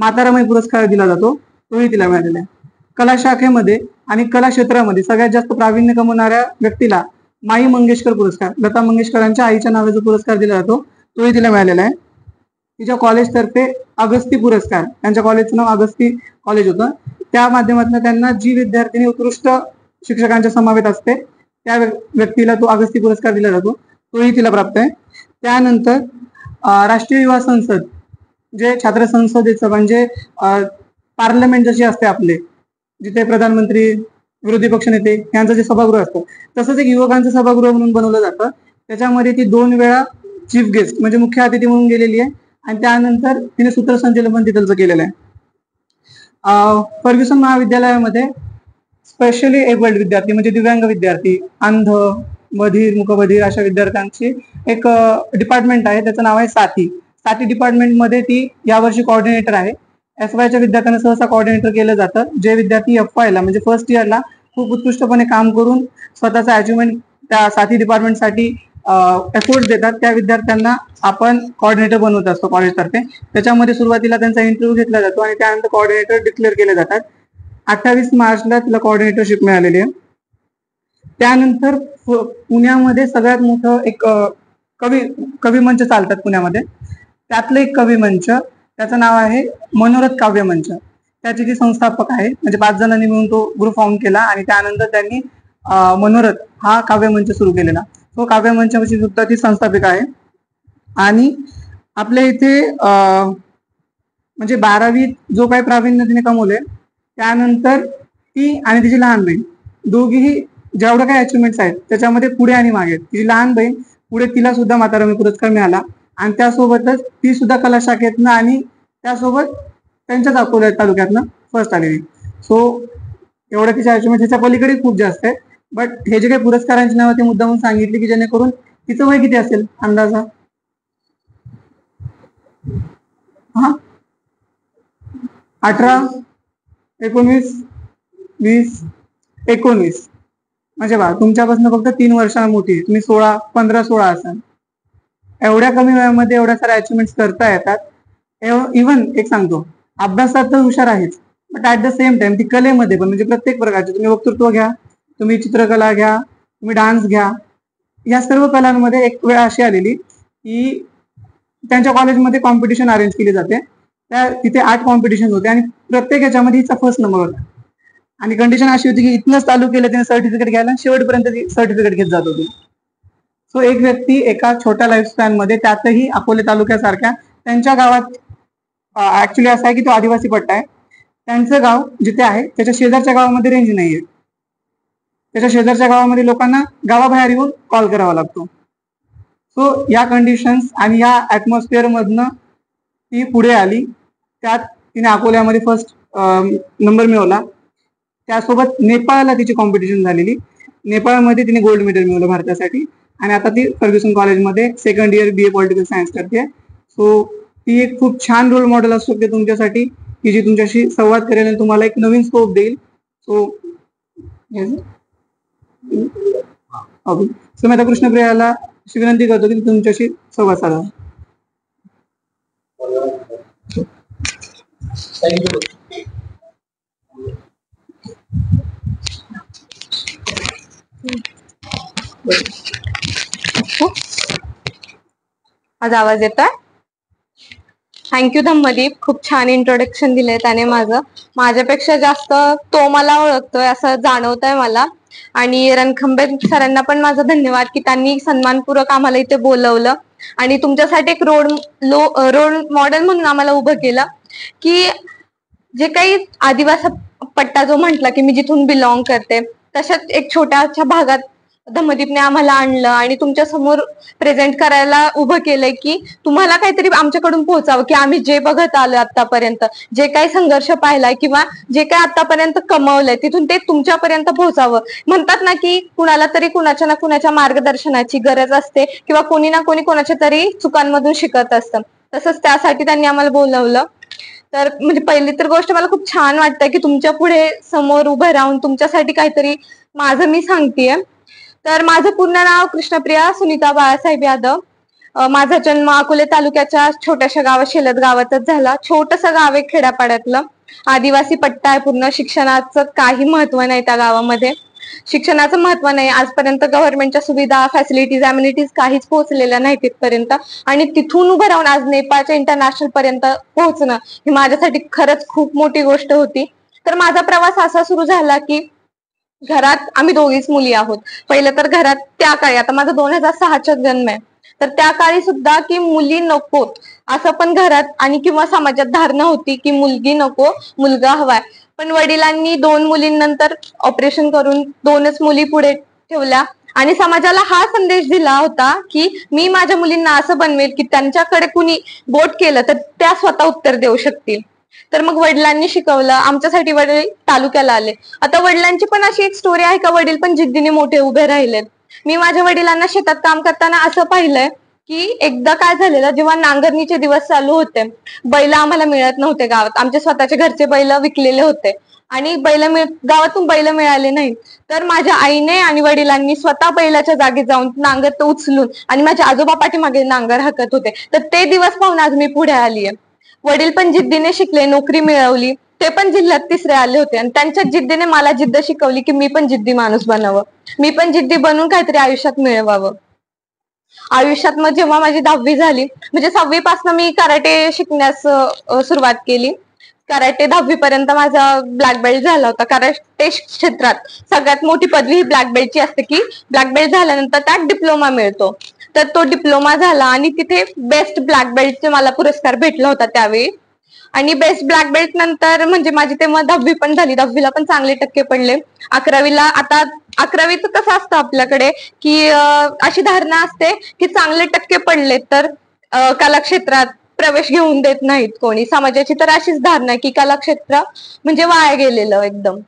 मातारमाई पुरस्कार दिला जातो, तोही तिला मिळालेला आहे. कला शाखेमध्ये आणि कला क्षेत्रामध्ये सगळ्यात जास्त प्रावीण्य कमवणाऱ्या व्यक्तीला माई मंगेशकर पुरस्कार, लता मंगेशकरांच्या आईच्या नावाचा पुरस्कार दिला जातो, तोही तिला मिळालेला आहे. तिच्या कॉलेजतर्फे अगस्ती पुरस्कार, त्यांच्या कॉलेजचं नाव अगस्ती कॉलेज होतं, त्या माध्यमातून त्यांना जी विद्यार्थिनी उत्कृष्ट शिक्षकांच्या समवेत असते त्या व्यक्तीला तो अगस्ती पुरस्कार दिला जातो, तोही तिला प्राप्त आहे. त्यानंतर राष्ट्रीय युवा संसद, जे छात्र संसदेचं म्हणजे पार्लमेंट जशी असते आपले, जिथे प्रधानमंत्री, विरोधी पक्ष नेते यांचं जे सभागृह असतं, तसंच एक युवकांचं सभागृह म्हणून बनवलं जातं. त्याच्यामध्ये ती 2 वेळा चीफ गेस्ट म्हणजे मुख्य अतिथी म्हणून गेलेली आहे आणि त्यानंतर तिने सूत्रसंचालन पण तिथलचं केलेलं आहे. फर्ग्युसन महाविद्यालयामध्ये स्पेशली एबल्ड विद्यार्थी म्हणजे दिव्यांग विद्यार्थी, अंध, बधीर, मुकबधीर अशा विद्यार्थ्यांची एक डिपार्टमेंट आहे, त्याचं नाव आहे साथी डिपार्टमेंटमध्ये ती यावर्षी कोऑर्डिनेटर आहे. SYच्या विद्यार्थ्यांना सहसा कोऑर्डिनेटर केलं जातं. जे विद्यार्थी FYला म्हणजे फर्स्ट इयरला खूप उत्कृष्टपणे काम करून स्वतःचा अचिव्हमेंट त्या साथी डिपार्टमेंटसाठी एफर्ट्स देतात, त्या विद्यार्थ्यांना आपण कोऑर्डिनेटर बनवत असतो कॉलेजतर्फे. त्याच्यामध्ये सुरुवातीला त्यांचा इंटरव्ह्यू घेतला जातो आणि त्यानंतर कोऑर्डिनेटर डिक्लेअर केले जातात. 28 मार्चला तिला कोऑर्डिनेटरशिप मिळालेली आहे. त्यानंतर पुण्यामध्ये सगळ्यात मोठं एक कवी मंच चालतात पुण्यामध्ये, त्यातलं एक कवी मंच, त्याचं नाव आहे मनोरथ काव्य मंच. त्याची ती संस्थापक आहे, म्हणजे 5 जणांनी मिळून तो ग्रुप फॉर्म केला आणि त्यानंतर त्यांनी मनोरथ हा काव्य मंच सुरू केलेला. तो काव्य मंचाची सुद्धा ती संस्थापिका आहे. आणि आपल्या इथे म्हणजे 12वीत जो काही प्रावीण्य तिने कमवले, त्यानंतर ती आणि तिची लहान बहीण दोघीही जेवढं काही अचिव्हमेंट्स आहेत त्याच्यामध्ये पुढे आणि मागे. तिची लहान बहीण पुढे, तिला सुद्धा मातारमाई पुरस्कार मिळाला आणि त्यासोबतच ती सुद्धा कला शाखेतनं आणि त्यासोबत त्यांच्याच अकोला तालुक्यातनं फर्स्ट आलेली. सो एवढं तिच्या अचिव्हमेंट, त्याच्या पलीकडे खूप जास्त आहे. बट हे जे काही पुरस्कारांची नावं ती मुद्दामून सांगितली की जेणेकरून तिचं वय किती असेल अंदाजा? 18, 19, 20, 19 म्हणजे बा तुमच्यापासून फक्त 3 वर्षांना मोठी, तुम्ही 15-16 असाल. एवढ्या कमी वयामध्ये एवढ्या साऱ्या अचिव्हमेंट्स करता येतात. इव्हन एक सांगतो, अभ्यासात तर हुशार आहेच, but at the same time ती कलेमध्ये पण, म्हणजे प्रत्येक प्रकारचे, तुम्ही वक्तृत्व घ्या, तुम्ही चित्रकला घ्या, तुम्ही डान्स घ्या, या सर्व कलांमध्ये एक वेळ अशी आलेली की त्यांच्या कॉलेजमध्ये कॉम्पिटिशन अरेंज केली जाते. तिथे 8 कॉम्पिटिशन होते आणि प्रत्येक याच्यामध्ये हिचा फर्स्ट नंबर होता. आणि कंडिशन अशी होती की इथनंच चालू केलं तिने सर्टिफिकेट घ्यायला, शेवटपर्यंत ती सर्टिफिकेट घेत जात होती. सो एक व्यक्ती एका छोट्या लाईफस्पॅन मध्ये, त्यातही अकोले तालुक्यासारख्या त्यांच्या गावात, ऍक्च्युली असं आहे की तो आदिवासी पट्टा आहे, त्यांचं गाव जिथे आहे त्याच्या शेजारच्या गावामध्ये रेंज नाहीये. त्याच्या शेजारच्या गावामध्ये लोकांना गावाबाहेर येऊन कॉल करावा लागतो. सो या कंडिशन्स आणि या ऍटमॉस्फिअर मधनं ती पुढे आली. त्यात तिने अकोल्यामध्ये फर्स्ट नंबर मिळवला. त्यासोबत नेपाळला तिची कॉम्पिटिशन झालेली, नेपाळमध्ये तिने गोल्ड मेडल मिळवलं भारतासाठी. आणि आता ती फर्ग्युसन कॉलेजमध्ये 2nd year BA political science करते. सो ती एक खूप छान रोल मॉडेल असू शकते तुमच्यासाठी, की जी तुमच्याशी संवाद करेल आणि तुम्हाला एक नवीन स्कोप देईल. सो मी आता कृष्णप्रियाला अशी विनंती करतो की तुमच्याशी संवाद साधावा. माझा आवाज येतोय? थँक्यू धम्मदीप, खूप छान इंट्रोडक्शन दिलंय त्याने. माझ्यापेक्षा जास्त तो मला ओळखतोय असं जाणवतंय मला. आणि रणखंबे सरांना पण माझा धन्यवाद की त्यांनी सन्मानपूर्वक आम्हाला इथे बोलवलं आणि तुमच्यासाठी एक रोल मॉडेल म्हणून आम्हाला उभं केलं. की जे काही आदिवासी पट्टा जो म्हटला की मी जिथून बिलॉंग करते, तशाच एक छोट्याशा भागात धम्मदीपने आम्हाला आणलं आणि तुमच्या समोर प्रेझेंट करायला उभं केलंय की तुम्हाला काहीतरी आमच्याकडून पोहोचावं, की आम्ही जे बघत आलो आतापर्यंत, जे काही संघर्ष पाहिलाय किंवा जे काही आतापर्यंत कमवलंय तिथून ते तुमच्यापर्यंत पोहोचावं. म्हणतात ना की कुणाला तरी कुणाच्या ना कुणाच्या मार्गदर्शनाची गरज असते किंवा कोणी ना कोणी कोणाच्या तरी चुकांमधून शिकत असतं. तसंच त्यासाठी त्यांनी आम्हाला बोलवलं. तर म्हणजे पहिली तर गोष्ट मला खूप छान वाटतं की तुमच्या पुढे समोर उभं राहून तुमच्यासाठी काहीतरी माझं मी सांगतेय. तर माझं पूर्ण नाव कृष्णप्रिया सुनीता बाळासाहेब यादव. माझा जन्म अकोले तालुक्याच्या छोट्याशा गावात शेलद गावातच झाला. छोटंसं गाव आहे खेड्यापाड्यातलं, आदिवासी पट्टा आहे पूर्ण. शिक्षणाचं काही महत्व नाही त्या गावामध्ये, शिक्षणाचं महत्व नाही. आजपर्यंत गव्हर्नमेंटच्या सुविधा, फॅसिलिटीज, अम्युनिटीज काहीच पोहोचलेल्या नाही तिथपर्यंत. आणि तिथून उभं राहून आज नेपाळच्या इंटरनॅशनल पर्यंत पोहोचणं ही माझ्यासाठी खरंच खूप मोठी गोष्ट होती. तर माझा प्रवास असा सुरू झाला की घरात आम्ही दोघीच मुली आहोत. पहिलं तर घरात त्या काळी, आता माझा 2006चा जन्म आहे, तर त्या काळी सुद्धा की मुली नकोत असं पण घरात आणि किंवा समाजात धारणा होती की मुलगी नको, मुलगा हवाय. पण वडिलांनी 2 मुलींनंतर ऑपरेशन करून 2च मुली पुढे ठेवल्या आणि समाजाला हा संदेश दिला होता की मी माझ्या मुलींना असं बनवेल की त्यांच्याकडे कुणी बोट केलं तर त्या स्वतः उत्तर देऊ शकतील. तर मग वडिलांनी शिकवलं. आमच्यासाठी वडील तालुक्याला आले. आता वडिलांची पण अशी एक स्टोरी आहे का वडील पण जिद्दीने मोठे उभे राहिलेत. मी माझ्या वडिलांना शेतात काम करताना असं पाहिलंय की एकदा काय झालेलं, जेव्हा नांगरणीचे दिवस चालू होते, बैल आम्हाला मिळत नव्हते गावात. आमचे स्वतःचे घरचे बैल विकलेले होते आणि गावातून बैल मिळाले नाही. तर माझ्या आईने आणि वडिलांनी स्वतः बैलाच्या जागी जाऊन नांगर उचलून आणि माझ्या आजोबा पाठीमागे नांगर हाकत होते. तर ते दिवस पाहून आज मी पुढे आलीय. वडील पण जिद्दीने शिकले, नोकरी मिळवली, ते पण जिल्ह्यात 3रे आले होते आणि त्यांच्या जिद्दीने मला जिद्द शिकवली की मी पण जिद्दी माणूस बनावं, मी पण जिद्दी बनून काहीतरी आयुष्यात मिळवावं. आयुष्यात मग जेव्हा माझी 10वी झाली, म्हणजे 6वी पासून मी कराटे शिकण्यास सुरुवात केली. कराटे 10वी पर्यंत माझा ब्लॅक बेल्ट झाला होता. कराटे क्षेत्रात सगळ्यात मोठी पदवी ही ब्लॅक बेल्टची असते की ब्लॅक बेल्ट झाल्यानंतर त्यात डिप्लोमा मिळतो. तर तो डिप्लोमा झाला आणि तिथे बेस्ट ब्लॅक बेल्टचे मला पुरस्कार भेटला होता त्यावेळी. आणि बेस्ट ब्लॅक बेल्ट नंतर म्हणजे माझी तेव्हा 10वी पण झाली. 10वीला पण चांगले टक्के पडले. 11वीला, आता 11वीचं कसं असतं आपल्याकडे की अशी धारणा असते की चांगले टक्के पडले तर कला क्षेत्रात प्रवेश घेऊन देत नाहीत कोणी. समाजाची तर अशीच धारणा की कला क्षेत्र म्हणजे वाया गेलेलं एकदम.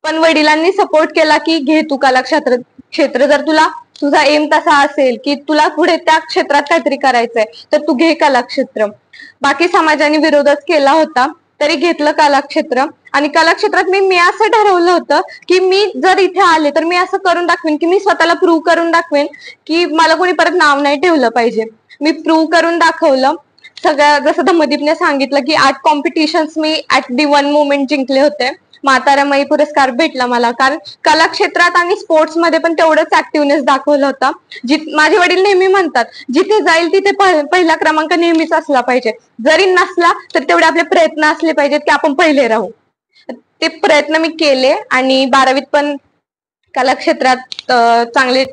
पण वडिलांनी सपोर्ट केला की घे तू कला क्षेत्र जर तुझा एम तसा असेल की तुला पुढे त्या क्षेत्रात काहीतरी करायचंय तर तू घे कला क्षेत्र. बाकी समाजाने विरोधच केला होता तरी घेतलं कला क्षेत्र. आणि कला क्षेत्रात मी असं ठरवलं होतं की मी जर इथे आले तर मी असं करून दाखवेन की मी स्वतःला प्रूव्ह करून दाखवेन की मला कोणी परत नाव नाही ठेवलं पाहिजे. मी प्रूव्ह करून दाखवलं. सगळ्या जसं धम्मदीपने सांगितलं की 8 competitions me at the one moment जिंकले होते. म्हातारामाई पुरस्कार भेटला मला, कारण कला क्षेत्रात आणि स्पोर्ट्स मध्ये पण तेवढंच ऍक्टिव्हनेस दाखवलं होतं. माझे वडील नेहमी म्हणतात जिथे जाईल तिथे पहिला क्रमांक नेहमीच असला पाहिजे. जरी नसला तर तेवढे आपले प्रयत्न असले पाहिजेत की आपण पहिले राहू. ते प्रयत्न मी केले आणि 12वीत पण कला क्षेत्रात चांगले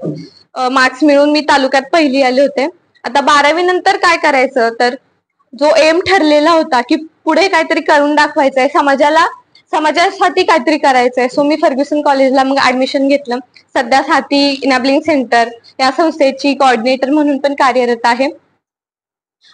मार्क्स मिळून मी तालुक्यात पहिली आले होते. आता 12वी नंतर काय करायचं, तर जो एम ठरलेला होता की पुढे काहीतरी करून दाखवायचंय, समाजासाठी काहीतरी करायचंय. सो मी फर्ग्युसन कॉलेजला मग ऍडमिशन घेतलं. सध्या साथी इनॅबलिंग सेंटर या संस्थेची कोऑर्डिनेटर म्हणून पण कार्यरत आहे.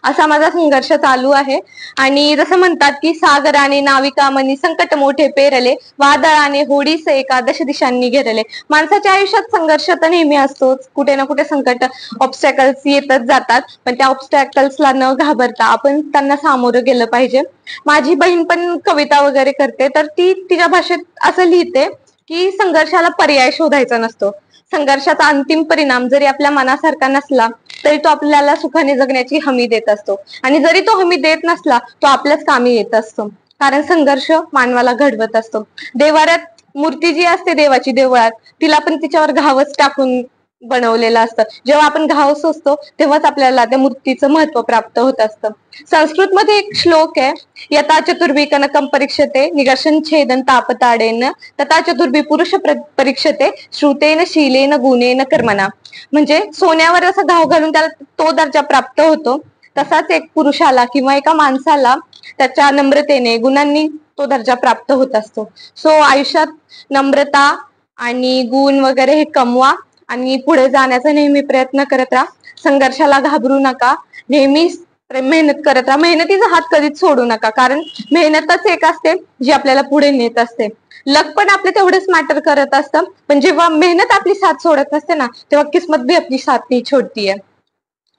असा माझा संघर्ष चालू आहे. आणि जसं म्हणतात की सागराने नाविका मनी संकट मोठे पेरले, वादळाने होडीस एकादश दिशांनी घेरले. माणसाच्या आयुष्यात संघर्ष तर नेहमी असतोच. कुठे ना कुठे संकट, ऑब्स्टॅकल्स येतच जातात. पण त्या ऑब्स्टॅकल्सला न घाबरता आपण त्यांना सामोरं गेलं पाहिजे. माझी बहीण पण कविता वगैरे करते, तर ती तिच्या भाषेत असं लिहिते की संघर्षाला पर्याय शोधायचा नसतो. संघर्षाचा अंतिम परिणाम जरी आपल्या मनासारखा नसला तरी तो आपल्याला सुखाने जगण्याची हमी देत असतो. आणि जरी तो हमी देत नसला तो आपल्याच कामी येत असतो. कारण संघर्ष मानवाला घडवत असतो. देवाऱ्यात मूर्ती जी असते देवाची देवळात, तिला पण तिच्यावर घावच टाकून बनवलेलं असतं. जेव्हा आपण घाव सोसतो तेव्हाच आपल्याला त्या मूर्तीचं महत्व प्राप्त होत असतं. संस्कृत मध्ये एक श्लोक आहे, यथा चतुर्भी कनकम परीक्षते निगर्शन छेदन तापताडेन तथा चतुर्भी पुरुष परीक्षते श्रुतेन शीलेन गुणेन कर्मना. म्हणजे सोन्यावर असं घाव घालून त्याला तो दर्जा प्राप्त होतो, तसाच एक पुरुषाला किंवा एका माणसाला त्याच्या नम्रतेने, गुणांनी तो दर्जा प्राप्त होत असतो. सो आयुष्यात नम्रता आणि गुण वगैरे हे कमवा आणि पुढे जाण्याचा नेहमी प्रयत्न करत राहा. संघर्षाला घाबरू नका, नेहमी मेहनत करत राहा. मेहनतीचा हात कधीच सोडू नका, कारण मेहनतच एक असते जी आपल्याला पुढे नेत असते. लक पण आपले तेवढेच मॅटर करत असतं, पण जेव्हा मेहनत आपली साथ सोडत नसते ना तेव्हा किस्मत भी आपली साथ नाही छोडतीये.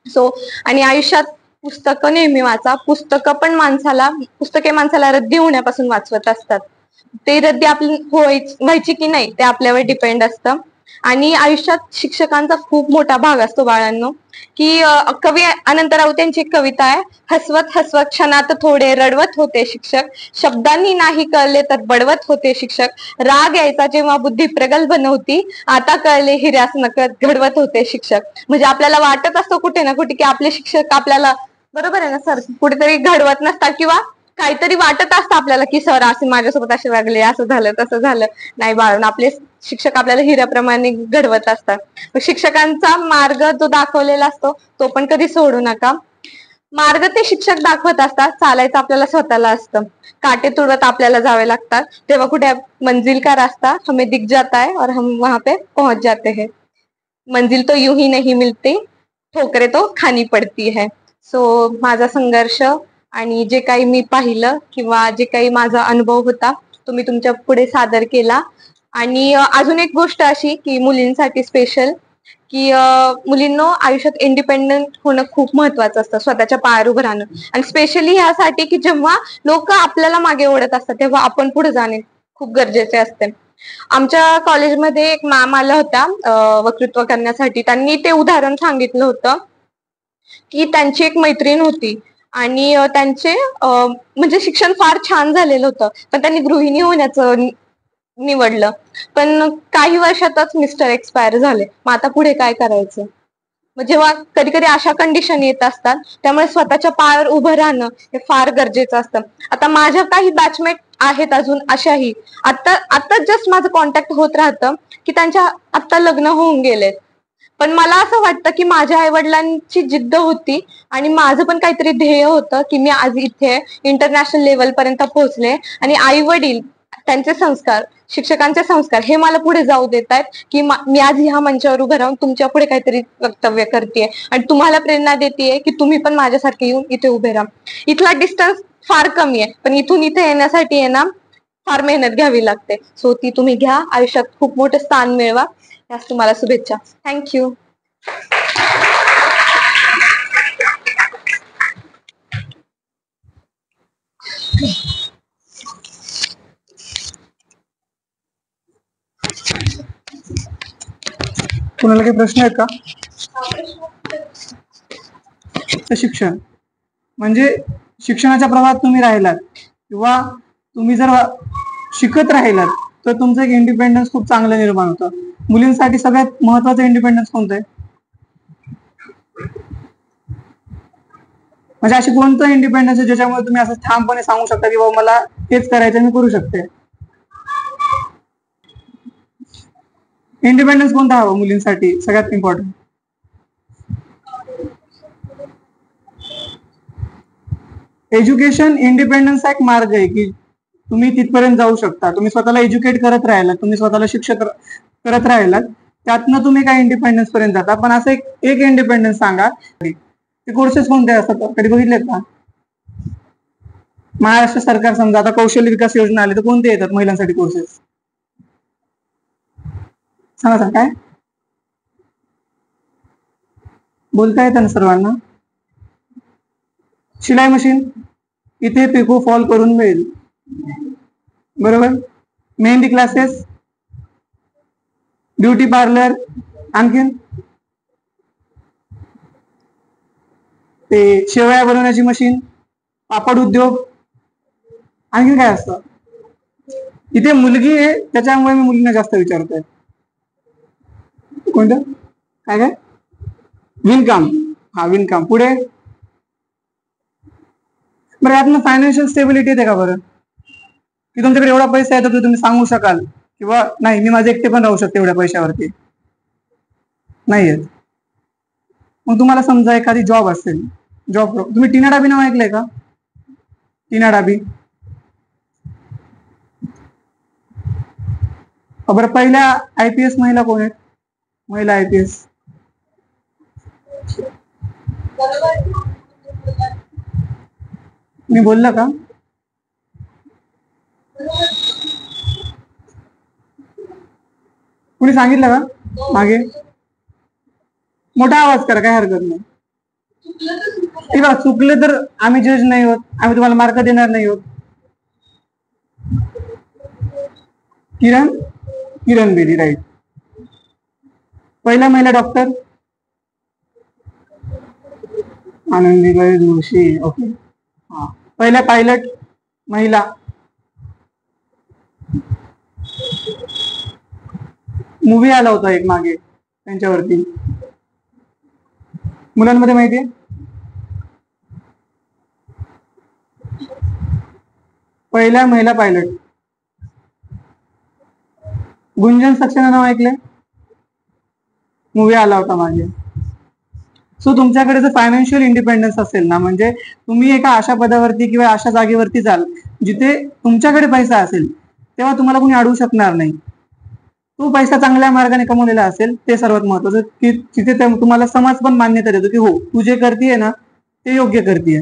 सो आणि आयुष्यात पुस्तकं नेहमी वाचा. पुस्तके माणसाला रद्दी होण्यापासून वाचवत असतात. ते रद्दी आपली व्हायची की नाही ते आपल्यावर डिपेंड असतं. आणि आयुष्यात शिक्षकांचा खूप मोठा भाग असतो बाळांनो. की कवी अनंत राऊत यांची एक कविता आहे, हसवत हसवत क्षणात थोडे रडवत होते शिक्षक, शब्दांनी नाही कळले तर बडवत होते शिक्षक, राग यायचा जेव्हा बुद्धी प्रगल्भ नव्हती, आता कळले हिऱ्यास नकळत घडवत होते शिक्षक. म्हणजे आपल्याला वाटत असतं कुठे ना कुठे की आपले शिक्षक आपल्याला, बरोबर आहे ना सर, कुठेतरी घडवत नसतात किंवा काहीतरी वाटत असतं आपल्याला की सर असे माझ्यासोबत असे वागले, असं झालं तसं झालं. नाही बाळून, आपले शिक्षक आपल्याला हिऱ्याप्रमाणे घडवत असतात. शिक्षकांचा मार्ग जो दाखवलेला असतो तो पण कधी सोडू नका. मार्ग ते शिक्षक दाखवत असतात, चालायचं आपल्याला स्वतःला असतं. काटे तुडवत आपल्याला जावे लागतात, तेव्हा कुठे मंजिल का रास्ता हमें दिख जाता है और हम वहां पे पहुंच जाते हैं. मंजिल तो यूं ही नहीं मिलती, ठोकरे तो खानी पडती है. सो माझा संघर्ष आणि जे काही मी पाहिलं किंवा जे काही माझा अनुभव होता तो मी तुमच्या पुढे सादर केला. आणि अजून एक गोष्ट अशी की मुलींसाठी स्पेशल, की मुलींनो आयुष्यात इंडिपेंडंट होणं खूप महत्वाचं असतं, स्वतःच्या पायावर उभं राहणं. आणि स्पेशली ह्यासाठी की जेव्हा लोक आपल्याला मागे ओढत असतात तेव्हा आपण पुढे जाणे खूप गरजेचे असते. आमच्या कॉलेजमध्ये एक मॅम आल्या होत्या वक्तृत्व करण्यासाठी. त्यांनी ते उदाहरण सांगितलं होतं की त्यांची एक मैत्रीण होती आणि त्यांचे म्हणजे शिक्षण फार छान झालेलं होतं, पण त्यांनी गृहिणी होण्याचं निवडलं. पण काही वर्षातच मिस्टर एक्सपायर झाले. मग आता पुढे काय करायचं? मग जेव्हा कधी कधी अशा कंडिशन येत असतात, त्यामुळे स्वतःच्या पायावर उभं राहणं हे फार गरजेचं असतं. आता माझ्या काही बॅचमेट आहेत अजून अशाही, आता आता जस्ट माझं कॉन्टॅक्ट होत राहतं की त्यांच्या आता लग्न होऊन गेलेत. पण मला असं वाटतं की माझ्या आई वडिलांची जिद्द होती आणि माझं पण काहीतरी ध्येय होतं की मी आज इथे इंटरनॅशनल लेवल पर्यंत पोहोचले, आणि आई वडील त्यांचे संस्कार, शिक्षकांचे संस्कार हे मला पुढे जाऊ देत आहेत की मी आज ह्या मंचावर उभं राहून तुमच्या पुढे काहीतरी वक्तव्य करते आणि तुम्हाला प्रेरणा देते की तुम्ही पण माझ्यासारखे येऊन इथे उभे राहा. इथला डिस्टन्स फार कमी आहे, पण इथून इथे येण्यासाठी आहे ना फार मेहनत घ्यावी लागते. सो ती तुम्ही घ्या, आयुष्यात खूप मोठं स्थान मिळवा. यास तुम्हाला शुभेच्छा. थँक्यू. कोणाला काही प्रश्न आहेत का? शिक्षण म्हणजे शिक्षणाच्या प्रवाहात तुम्ही राहिलात किंवा तुम्ही जर शिकत राहिलात तर तुमचं एक इंडिपेंडन्स खूप चांगलं निर्माण होतं. मुलींसाठी सगळ्यात महत्वाचं इंडिपेंडन्स कोणतं आहे? म्हणजे अशी कोणतं इंडिपेंडन्स आहे ज्याच्यामुळे तुम्ही असं ठामपणे सांगू शकता की बाबा मला हेच करायचं, मी करू शकते? इंडिपेंडन्स कोणता हवा मुलींसाठी सगळ्यात इम्पॉर्टंट? एज्युकेशन इंडिपेंडन्सचा एक मार्ग आहे की तुम्ही तिथपर्यंत जाऊ शकता. तुम्ही स्वतःला एज्युकेट करत राहिलात, तुम्ही स्वतःला शिक्षक करत राहिलात, त्यातनं तुम्ही काय इंडिपेंडन्स पर्यंत जाता. पण असं एक इंडिपेंडन्स सांगा, ते कोर्सेस कोणते असतात कधी बघितलेत का? महाराष्ट्र सरकार समजा आता कौशल्य विकास योजना आली तर कोणते येतात महिलांसाठी कोर्सेस? सांगा काय बोलता येतं ना सर्वांना? शिलाई मशीन इथे पिको फॉल करून मिळेल, बरोबर. मेहंदी क्लासेस, ब्युटी पार्लर, आणखीन ते शेवया बनवण्याची मशीन, पापड उद्योग, आणखीन काय असतं? इथे मुलगी आहे त्याच्यामुळे मी मुलींना जास्त विचारतोय. कोणतं काय काय? विणकाम. हा विणकाम. पुढे बरं यातनं फायनान्शियल स्टेबिलिटी येते का बरं? की तुमच्याकडे एवढा पैसा येतो की तुम्ही सांगू शकाल किंवा नाही मी माझे एकटे पण राहू शकते एवढ्या पैशावरती? नाही येत. मग तुम्हाला समजा एखादी जॉब असेल, जॉब तुम्ही टीना डाबी नाव ऐकलंय का? टीना डाबी. बरं पहिल्या IPS महिला कोण आहेत? महिला IPS मी बोलला का? कुणी सांगितलं का मागे? मोठा आवाज करा, काय हरकत नाही. बघा चुकलं तर आम्ही जज नाही होत, आम्ही तुम्हाला मार्क देणार नाही होत. किरण बेदी, राईट. पहिल्या महिला डॉक्टर आनंदीबाई जोशी. ओके. हा. पहिल्या पायलट महिला. मूवी आला होता एक मागे त्यांच्यावरती, मुलांमध्ये माहितीये? पहिल्या महिला पायलट. गुंजन सक्सेना नाव ऐकलंय? मूवी आला होता मागे. सो तुमच्याकडे जर फायनान्शियल इंडिपेंडन्स असेल ना, म्हणजे तुम्ही एका अशा पदावरती किंवा अशा जागेवरती जाल जिथे तुमच्याकडे पैसा असेल, तेव्हा तुम्हाला कोणी अडवू शकणार नाही. तो पैसा चांगल्या मार्गाने कमवलेला असेल ते सर्वात महत्वाचं, की तिथे तुम्हाला समाज पण मान्यता देतो की हो तू जे करतीये ना ते योग्य करतीये.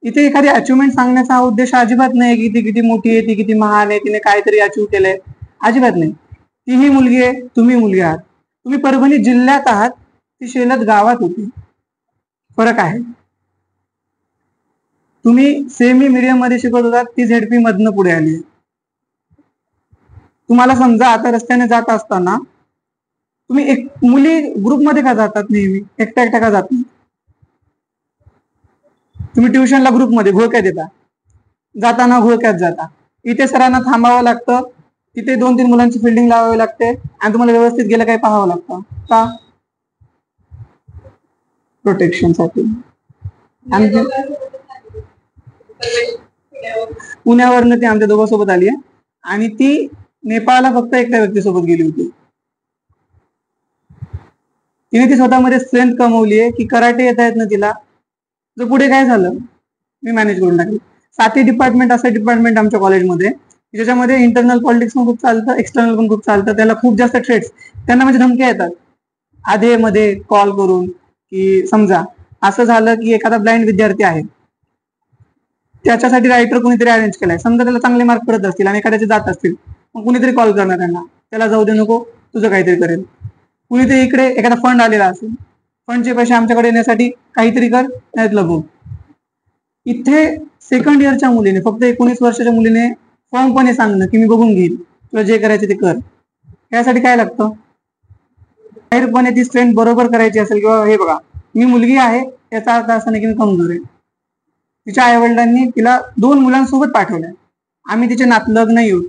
इथे एखादी अचिव्हमेंट सांगण्याचा हा उद्देश अजिबात नाही की ती किती मोठी आहे, ती किती महान आहे, तिने काहीतरी अचीव्ह केलंय, अजिबात नाही. तीही मुलगी आहे, तुम्ही मुलगी आहात. तुम्ही परभणी जिल्ह्यात आहात, ती शेलत गावात होती. फरक आहे. तुम्ही सेमी मीडियम मध्ये शिकत होतात, ती झेडपी मधनं पुढे आली. तुम्हाला समजा आता रस्त्याने जात असताना तुम्ही एक मुली ग्रुपमध्ये का जातात नेहमी, एकट्या एकट्या का जात नाही? तुम्ही ट्युशनला ग्रुपमध्ये घोळक्यात येता, जाताना घोळक्यात जाता. इथे सरांना थांबावं लागतं, तिथे 2-3 मुलांची फिल्डिंग लावावी लागते आणि तुम्हाला व्यवस्थित गेलं काही पाहावं लागतं. का? प्रोटेक्शन साठी. आणि पुण्यावरनं ती आमच्या दोघांसोबत आली आहे आणि ती नेपाळला फक्त एकट्या व्यक्तीसोबत गेली होती. तिने ती स्वतःमध्ये स्ट्रेंथ कमवली आहे की कराटे येता येत ना तिला, जर पुढे काय झालं मी मॅनेज करून टाकली. 7 डिपार्टमेंट असं डिपार्टमेंट आमच्या कॉलेजमध्ये ज्याच्यामध्ये इंटरनल पॉलिटिक्स पण खूप चालतं, एक्सटर्नल पण खूप चालतं. त्याला खूप जास्त थ्रेट्स, त्यांना म्हणजे धमक्या येतात आधे मध्ये कॉल करून, की समजा असं झालं की एखादा ब्लाइंड विद्यार्थी आहे, त्याच्यासाठी रायटर कोणीतरी अरेंज केलाय, समजा त्याला चांगले मार्क पडत असतील आणि एखाद्याचे जात असतील, मग कुणीतरी कॉल करणार त्यांना, त्याला जाऊ दे नको तुझं काहीतरी करेल. कुणीतरी इकडे एखादा फंड आलेला असेल, फंडचे पैसे आमच्याकडे येण्यासाठी काहीतरी कर, नाहीत लगू. इथे सेकंड इयरच्या मुलीने, फक्त 19 वर्षाच्या मुलीने फॉर्मपणे सांगणं की मी बघून घेईल, तुला जे करायचं ते कर. यासाठी काय लागतं? जाहीरपणे ती स्ट्रेंथ बरोबर करायची असेल किंवा हे बघा मी मुलगी आहे याचा अर्थ असा नाही की मी कमजोर आहे. तिच्या आई वडिलांनी तिला 2 मुलांसोबत पाठवलंय. आम्ही तिचे नातलग नाही होत,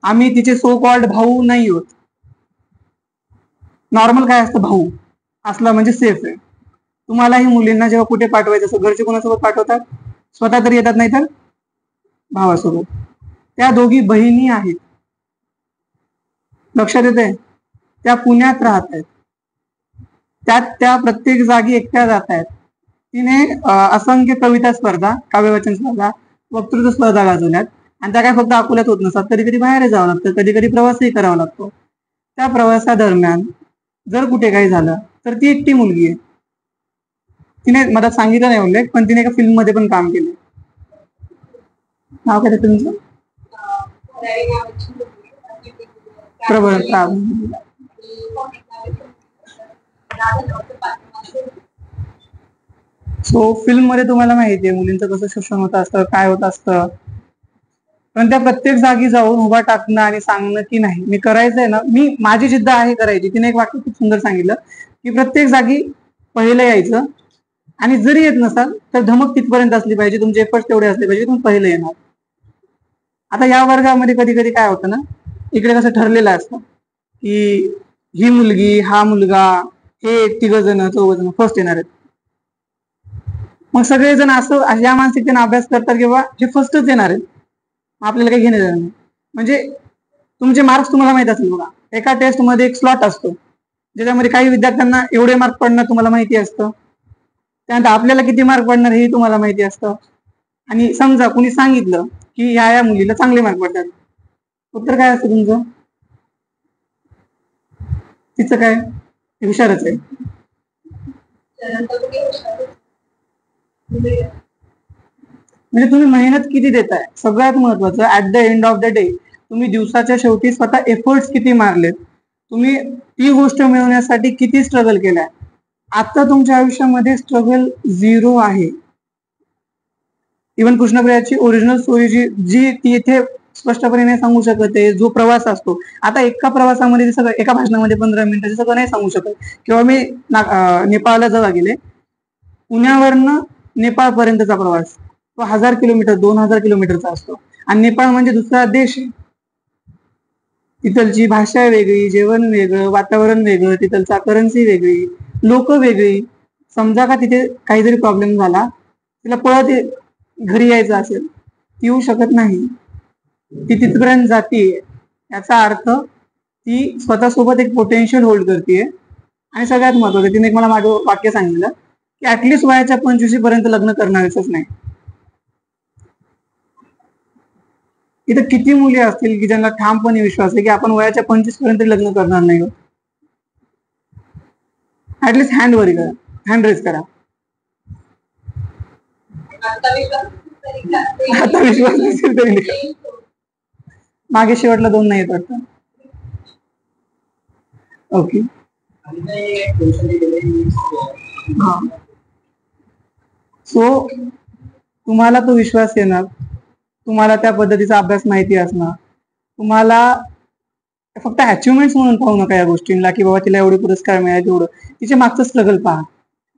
आम्ही तिचे सो कॉल्ड भाऊ नाही होत. नॉर्मल काय असतं, भाऊ असला म्हणजे सेफ आहे. तुम्हालाही मुलींना जेव्हा कुठे पाठवायचं असं घरचे कोणासोबत पाठवतात? स्वतः तरी येतात, नाही तर भावासोबत. त्या दोघी बहिणी आहेत, लक्षात येते? त्या पुण्यात राहत आहेत, त्या प्रत्येक जागी एकट्या जात आहेत. तिने असंख्य कविता स्पर्धा, काव्यवाचन स्पर्धा, वक्तृत्व स्पर्धा गाजवल्यात आणि त्या काय फक्त अकोल्यात होत नसतात, कधी कधी बाहेर जावं लागतं, कधी कधी प्रवासही करावा लागतो. त्या प्रवासादरम्यान जर कुठे काही झालं तर ती एकटी मुलगी आहे. तिने मला सांगितलं नाही उल्लेख, पण तिने एका फिल्म मध्ये पण काम केलं. नाव काय तुमचं? प्रबळ. सो फिल्म मध्ये तुम्हाला माहिती आहे मुलींचं कसं शोषण होत असतं, काय होत असतं, पण त्या प्रत्येक जागी जाऊन उभा टाकणं आणि सांगणं की नाही मी करायचंय ना, मी माझी जिद्द आहे करायची. तिने एक वाक्य खूप सुंदर सांगितलं की प्रत्येक जागी पहिलं यायचं आणि जरी येत नसाल तर धमक तिथपर्यंत असली पाहिजे, तुमचे एफर्ट्स तेवढे असले पाहिजे, तुम्ही पहिलं येणार. आता या वर्गामध्ये कधी कधी काय होतं ना, इकडे कसं ठरलेलं असतं की ही मुलगी, हा मुलगा, हे 3 जण 4 जण फर्स्ट येणार आहेत. मग सगळेजण असं या मानसिकतेने अभ्यास करतात किंवा हे फर्स्टच येणार आहेत, आपल्याला काही घेणे देणार नाही. म्हणजे तुमचे मार्क्स तुम्हाला माहित असेल बघा, एका टेस्ट मध्ये एक स्लॉट असतो ज्याच्यामध्ये काही विद्यार्थ्यांना एवढे मार्क पडणार तुम्हाला माहिती असतं, त्यानंतर आपल्याला किती मार्क पडणार हे तुम्हाला माहिती असतं. आणि समजा कुणी सांगितलं की या मुलीला चांगले मार्क पडतात, उत्तर काय असतं तुमचं? तिचं काय, हुशारच आहे. म्हणजे तुम्ही मेहनत किती देताय, सगळ्यात महत्वाचं at the end of the day तुम्ही दिवसाच्या शेवटी स्वतः एफर्ट्स किती मारलेत, तुम्ही ती गोष्ट मिळवण्यासाठी किती स्ट्रगल केलाय. आता तुमच्या आयुष्यामध्ये स्ट्रगल 0 आहे. इव्हन कृष्णप्रियाची ओरिजिनल स्टोरी जी ती इथे स्पष्टपणे नाही सांगू शकत आहे. जो प्रवास असतो, आता एका प्रवासामध्ये ते सगळं एका भाषणामध्ये 15 मिनिटाचे सगळं नाही सांगू शकत. किंवा मी नेपाळला जेव्हा गेले, पुण्यावरनं नेपाळपर्यंतचा प्रवास तो 1000 किलोमीटर 2000 किलोमीटरचा असतो. आणि नेपाळ म्हणजे दुसरा देश आहे. तिथलची भाषा वेगळी, जेवण वेगळं, वातावरण वेगळं, तिथलचा करन्सी वेगळी, लोक वेगळी. समजा का तिथे काहीतरी प्रॉब्लेम झाला, तिला पळत घरी यायचं असेल, ती येऊ शकत नाही. ती तिथपर्यंत जातीये, याचा अर्थ ती स्वतःसोबत एक पोटेन्शियल होल्ड करते. आणि सगळ्यात महत्वाचं, तिने एक मला माझं वाक्य सांगितलं की ऍटलिस्ट वयाच्या 25 पर्यंत लग्न करणारच नाही. इथं किती मुली असतील की ज्यांना ठामपणे विश्वास आहे की आपण वयाच्या 25 पर्यंत लग्न करणार नाही. ऍटलिस्ट हँड रेज करा. आता विश्वास नसेल तरी मागे शेवटला 2 नाही येत वाटतं. ओके. सो तुम्हाला तो विश्वास येणार, तुम्हाला त्या पद्धतीचा अभ्यास माहिती असणार, तुम्हाला फक्त अचिव्हमेंट्स म्हणून पाहू नका या गोष्टींना की बाबा तिला एवढे पुरस्कार मिळाले, तेवढं तिचे मागचं स्ट्रगल पहा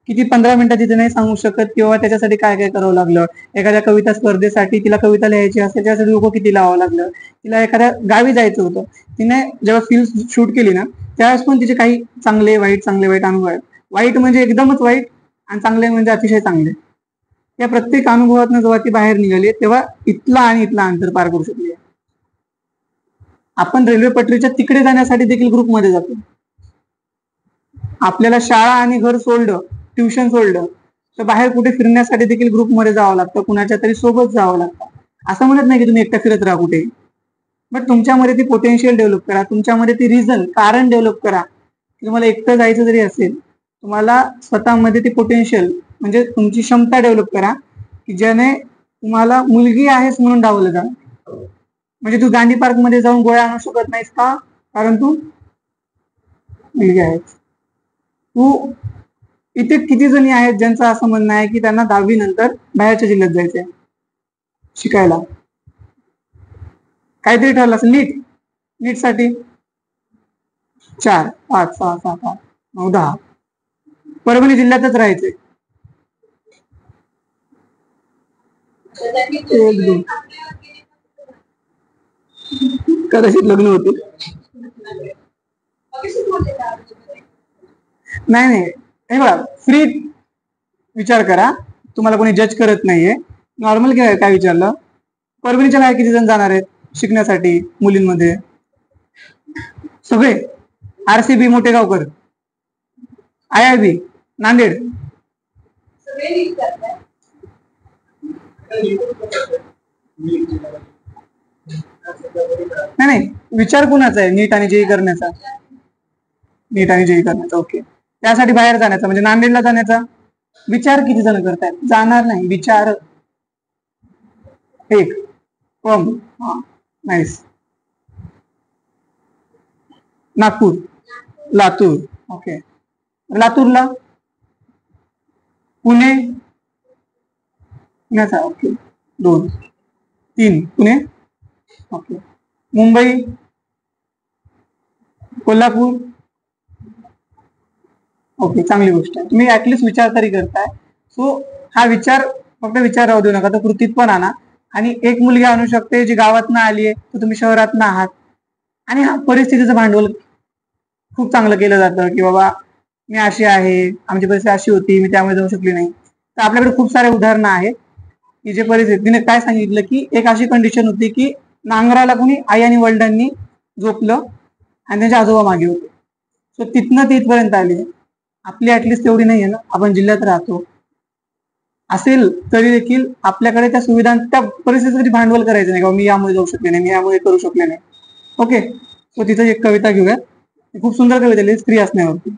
की ती 15 मिनिटात तिथे नाही सांगू शकत किंवा त्याच्यासाठी काय काय करावं लागलं. एखाद्या कविता स्पर्धेसाठी तिला कविता लिहायची असेल, त्यासाठी डोकं किती लावावं लागलं. तिला एखाद्या गावी जायचं होतं, तिने जेव्हा फिल्म शूट केली ना, त्यावेळेस पण तिचे काही चांगले वाईट अनुभव आहेत. वाईट म्हणजे एकदमच वाईट आणि चांगले म्हणजे अतिशय चांगले. या प्रत्येक अनुभवातून जेव्हा ती बाहेर निघाली, तेव्हा इथला आणि इथला अंतर पार करू शकली. आपण रेल्वे पटरीच्या तिकडे जाण्यासाठी देखील ग्रुपमध्ये जातो. आपल्याला शाळा आणि घर सोडलं, ट्युशन सोडलं, तर बाहेर कुठे फिरण्यासाठी देखील ग्रुपमध्ये जावं लागतं, कुणाच्या तरी सोबत जावं लागतं. असं म्हणत नाही की तुम्ही एकटा फिरत राहा कुठे, बट तुमच्यामध्ये ती पोटेन्शियल डेव्हलप करा, तुमच्यामध्ये ती कारण डेव्हलप करा. तुम्हाला एकटं जायचं जरी असेल, तुम्हाला स्वतःमध्ये ती पोटेन्शियल म्हणजे तुमची क्षमता डेव्हलप करा की ज्याने तुम्हाला मुलगी आहेस म्हणून डावलं जा. म्हणजे तू गांधी पार्क मध्ये जाऊन गोळ्या आणू शकत नाहीस का, कारण तू मुलगी आहेस. तू इथे किती जणी आहेत ज्यांचं असं म्हणणं आहे की त्यांना 10वी नंतर बाहेरच्या जिल्ह्यात जायचंय शिकायला, काहीतरी ठरलं असेल, नीट साठी 4, 5, 6, 7, 8, 9, 10 परभणी जिल्ह्यातच राहायचंय. कदाचित लग्न होतील. नाही, हे बघा, फ्री विचार करा, तुम्हाला कोणी जज करत नाहीये. नॉर्मल काय विचारलं, परभणीच्या बाहेर किती जण जाणार आहेत शिकण्यासाठी मुलींमध्ये? सगळे. RCB मोठेगावकर, IIB Nanded. नाही, विचार कुणाचा आहे नीट आणि जेई करण्याचा? नीट आणि जेई करण्याचा. ओके. त्यासाठी बाहेर जाण्याचा म्हणजे नांदेडला जाण्याचा विचार किती जण करतायत? जाणार नाही. विचार एक. नाईस. नागपूर, लातूर. ओके. लातूरला, पुण्याचा. Okay. 2, 3 Pune. Okay. Mumbai, Kolhapur. Okay, चांगली गोष्ट आहे. तुम्ही ऍटलिस्ट विचार तरी करताय. सो हा विचार फक्त विचार राहू देऊ नका, तो कृतीत पण आणा. आणि एक मुलगी आणू शकते जी गावातनं आली आहे, तर तुम्ही शहरातनं आहात. आणि हा परिस्थितीचं भांडवल खूप चांगलं केलं जातं की बाबा मी अशी आहे, आमची परिस्थिती अशी होती, मी त्यामुळे जाऊ शकली नाही. तर आपल्याकडे खूप सारे उदाहरणं आहेत की जे परिस्थितीने काय सांगितलं की एक अशी कंडिशन होती की नांगराला कोणी आई आणि वडिलांनी झोपलं आणि त्यांच्या आजोबा मागे होते. सो तिथनं ते इथपर्यंत आली. आपली ऍटलिस्ट तेवढी नाहीये ना, आपण जिल्ह्यात राहतो. असेल तरी देखील आपल्याकडे त्या सुविधा, त्या परिस्थितीसाठी भांडवल करायचं नाही का मी यामुळे जाऊ शकले नाही, मी यामुळे करू शकले नाही. ओके. सो तिथं एक कविता घेऊया, खूप सुंदर कविता लिहिली स्त्री असण्यावरती.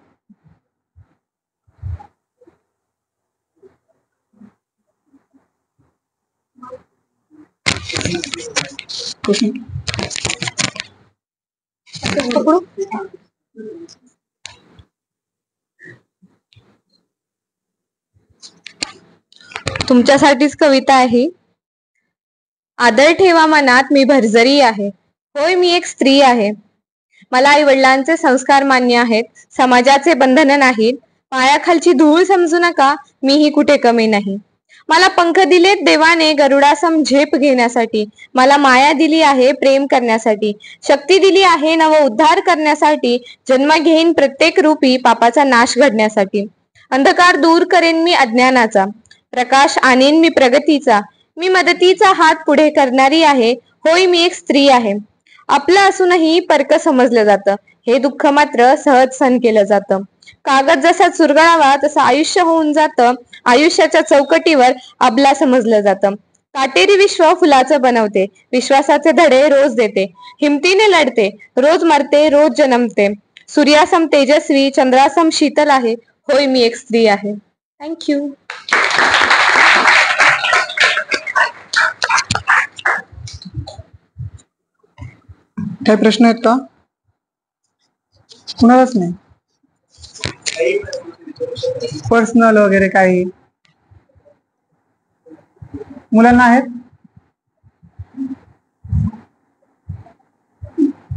तुमच्यासाठीच कविता आहे. आदर ठेवा मनात, मी भरजरी आहे. होय, मी एक स्त्री आहे. मला आई वडिलांचे संस्कार मान्य आहेत. समाजाचे बंधन नाहीत. पायाखालची धूळ समजू नका, मीही कुठे कमी नाही. मला पंख दिलेत देवाने गरुडासम झेप घेण्यासाठी. मला माया दिली आहे प्रेम करण्यासाठी. शक्ती दिली आहे नव उद्धार करण्यासाठी. जन्म घेईन प्रत्येक रूपी पापाचा नाश घडण्यासाठी. अंधकार दूर करेन मी अज्ञानाचा. प्रकाश आणेन मी प्रगतीचा. मी मदतीचा हात पुढे करणारी आहे. होय, मी एक स्त्री आहे. आपलं असूनही परक समजलं जातं. हे दुःख मात्र सहज सहन केलं जातं. कागद जसा चुरगळावा तसं आयुष्य होऊन जातं. आयुष्याच्या चौकटीवर अबला समजलं जातं. काटेरी विश्व फुलाचं बनवते. विश्वासाचे धडे रोज देते. हिमतीने लढते. रोज मरते, रोज जन्मते. सूर्यासम तेजस्वी, चंद्रासम शीतल आहे. होय, मी एक स्त्री आहे. थँक्यू. काही प्रश्न आहेत का? कुणालाच नाही. पर्सनल वगैरे काही मुलांना आहेत?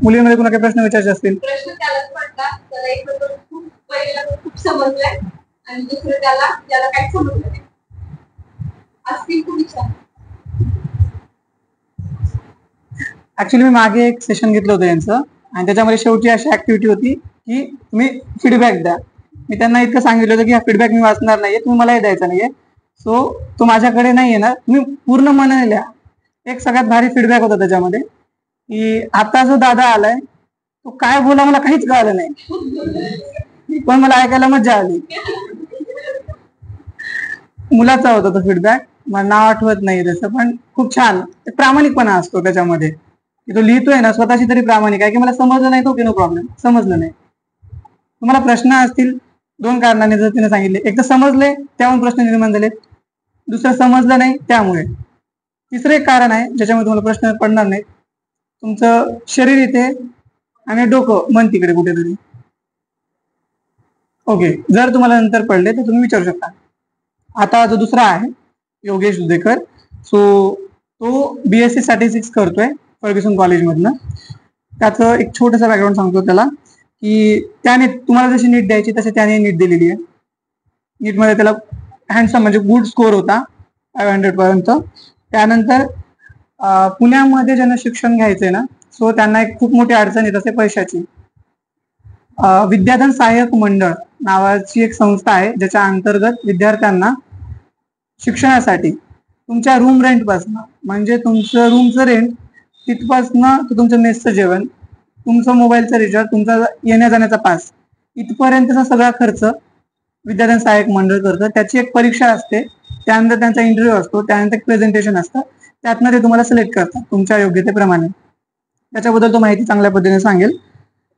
मुलींमध्ये कुणा काही प्रश्न विचारायचे असतील? प्रश्न त्यालाच पडला, त्याला एक खूप पहिला खूप समजलाय आणि दुसरं त्याला काही समजलं नाही. असतील खूप विचार. ऍक्च्युली मी मागे एक सेशन घेतलं होतं यांचं आणि त्याच्यामध्ये शेवटी अशी ऍक्टिव्हिटी होती की तुम्ही फीडबॅक द्या. मी त्यांना इतकं सांगितलं होतं की हा फीडबॅक मी वाचणार नाहीये, तुम्ही मलाही द्यायचा नाहीये. सो तो माझ्याकडे नाही येणार, तुम्ही पूर्ण मनाने लिहा. एक सगळ्यात भारी फीडबॅक होता त्याच्यामध्ये की आता जो दादा आलाय तो काय बोला मला काहीच कळालं नाही, पण मला ऐकायला मजा आली. मुलाचा होता तो फीडबॅक, मला नाव आठवत नाही त्याचं, पण खूप छान प्रामाणिकपणा असतो त्याच्यामध्ये. तो लिहितोय ना स्वतःची तरी प्रामाणिक आहे की मला समजलं नाही तो की नो प्रॉब्लेम, समजलं नाही. तुम्हाला प्रश्न असतील दोन कारणाने जर तिने सांगितले, एक तर समजले त्यामुळे प्रश्न निर्माण झाले, दुसरं समजलं नाही त्यामुळे. तिसरं एक कारण आहे ज्याच्यामुळे तुम्हाला प्रश्न पडणार नाही, तुमचं शरीर इथे आणि डोकं मन तिकडे कुठेतरी. ओके, जर तुम्हाला नंतर पडले तर तुम्ही विचारू शकता. आता जो दुसरा आहे योगेश दुधेकर, सो तो BSc स्टॅटिस्टिक्स करतोय फर्ग्युसन कॉलेजमधनं. त्याचं एक छोटंसं बॅकग्राऊंड सांगतो त्याला की त्याने तुम्हाला जशी नीट द्यायची तशी त्याने नीट दिलेली आहे. नीटमध्ये त्याला हँडसम म्हणजे गुड स्कोर होता 500 पर्यंत. त्यानंतर पुण्यामध्ये ज्यांना शिक्षण घ्यायचंय ना, सो त्यांना एक खूप मोठी अडचण येत असते पैशाची. विद्याधन सहाय्यक मंडळ नावाची एक संस्था आहे ज्याच्या अंतर्गत विद्यार्थ्यांना शिक्षणासाठी तुमच्या रूम रेंट पासून, म्हणजे तुमचं रूमचं रेंट तिथपासनं तर तुमचं मेसचं जेवण, तुमचं मोबाईलचं रिचार्ज, तुमचा येण्या जाण्याचा पास, इथपर्यंतचा सगळा खर्च विद्याधन सहाय्यक मंडळ करतं. त्याची एक परीक्षा असते, त्यानंतर त्यांचा इंटरव्ह्यू असतो, त्यानंतर एक प्रेझेंटेशन असतं, त्यातनं ते तुम्हाला सिलेक्ट करतात तुमच्या योग्यतेप्रमाणे. त्याच्याबद्दल तो माहिती चांगल्या पद्धतीने सांगेल.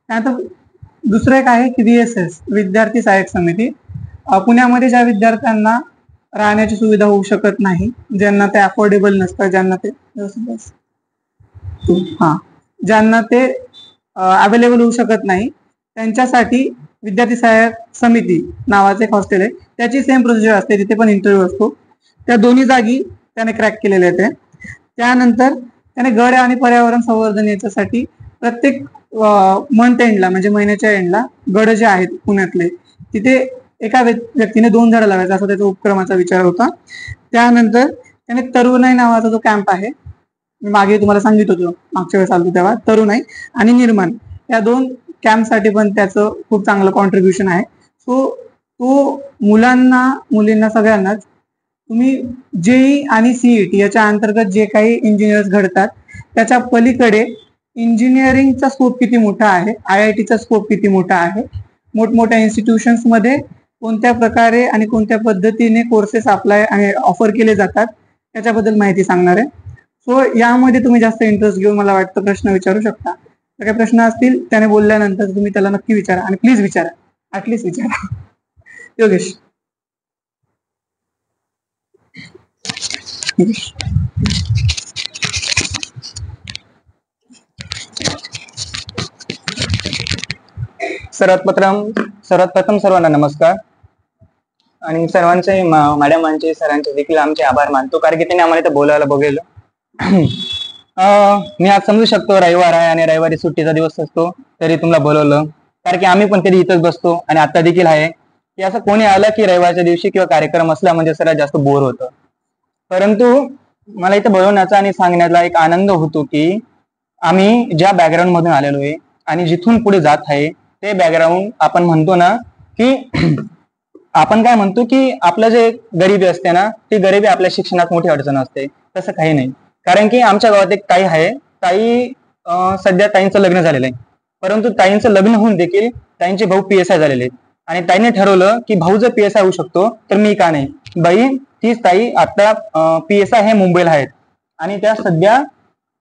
त्यानंतर दुसरं एक आहे की VSS विद्यार्थी सहाय्यक समिती. पुण्यामध्ये ज्या विद्यार्थ्यांना राहण्याची सुविधा होऊ शकत नाही, ज्यांना ते अफोर्डेबल नसतं, ज्यांना ते ज्यांना ते अवेलेबल होऊ शकत नाही, त्यांच्यासाठी विद्यार्थी सहाय्यक समिती नावाचं एक हॉस्टेल आहे. त्याची सेम प्रोसिजर असते, तिथे पण इंटरव्ह्यू असतो. त्या दोन्ही जागी त्याने क्रॅक केलेले आहेत. त्यानंतर त्याने गड आणि पर्यावरण संवर्धन याच्यासाठी प्रत्येक मंथ एंडला म्हणजे महिन्याच्या एंडला गड जे आहेत पुण्यातले तिथे एका व्यक्तीने 2 झाडं लावायचं असा त्याचा उपक्रमाचा विचार होता. त्यानंतर त्याने तरुणाई नावाचा जो कॅम्प आहे, मी मागे तुम्हाला सांगितलं होतं मागच्या वेळेस आलो तेव्हा, तरुणाई आणि निर्माण या 2 कॅम्पसाठी पण त्याचं खूप चांगलं कॉन्ट्रीब्युशन आहे. सो तो मुलांना मुलींना सगळ्यांनाच तुम्ही JEE आणि CET याच्या अंतर्गत जे काही इंजिनियर्स घडतात त्याच्या पलीकडे इंजिनिअरिंगचा स्कोप किती मोठा आहे, IITचा स्कोप किती मोठा आहे, मोठमोठ्या इन्स्टिट्यूशन्स मध्ये कोणत्या प्रकारे आणि कोणत्या पद्धतीने कोर्सेस अप्लाय आणि ऑफर केले जातात त्याच्याबद्दल माहिती सांगणार आहे. सो यामध्ये तुम्ही जास्त इंटरेस्ट घेऊन मला वाटतं प्रश्न विचारू शकता. जर काही प्रश्न असतील त्याने बोलल्यानंतर तुम्ही त्याला नक्की विचारा आणि प्लीज विचारा, ऍटलीस्ट विचारा. योगेश. सर्वात प्रथम सर्वांना नमस्कार आणि सर्वांचे मॅडमांचे सरांचे देखील आमचे आभार मानतो, कारण की त्यांनी आम्हाला इथं बोलायला बघेल मी आज समजू शकतो रविवार आहे आणि रविवारी सुट्टीचा दिवस असतो, तरी तुम्हाला बोलवलं. कारण की आम्ही पण कधी इथंच बसतो आणि आता देखील आहे की असं कोणी आलं की रविवारच्या दिवशी किंवा कार्यक्रम असला म्हणजे सर्वात जास्त बोर होतं. परंतु मला इथं बोलवण्याचा आणि सांगण्याचा एक आनंद होतो की आम्ही ज्या बॅकग्राऊंड मधून आलेलो आहे आणि जिथून पुढे जात आहे ते बॅकग्राऊंड आपण म्हणतो ना की आपण काय म्हणतो की आपलं जे गरिबी असते ना, ती गरिबी आपल्या शिक्षणात मोठी अडचण असते. तसं काही नाही. कारण की आमच्या गावात एक ताई आहे. ताई सध्या ताईंचं लग्न झालेलं आहे. परंतु ताईंचं लग्न होऊन देखील ताईंचे भाऊ PSI झालेले आहेत आणि ताईने ठरवलं की भाऊ जर PSI होऊ शकतो तर मी का नाही. बाई तीच ताई आता PSI हे मुंबईला आहेत आणि त्या सध्या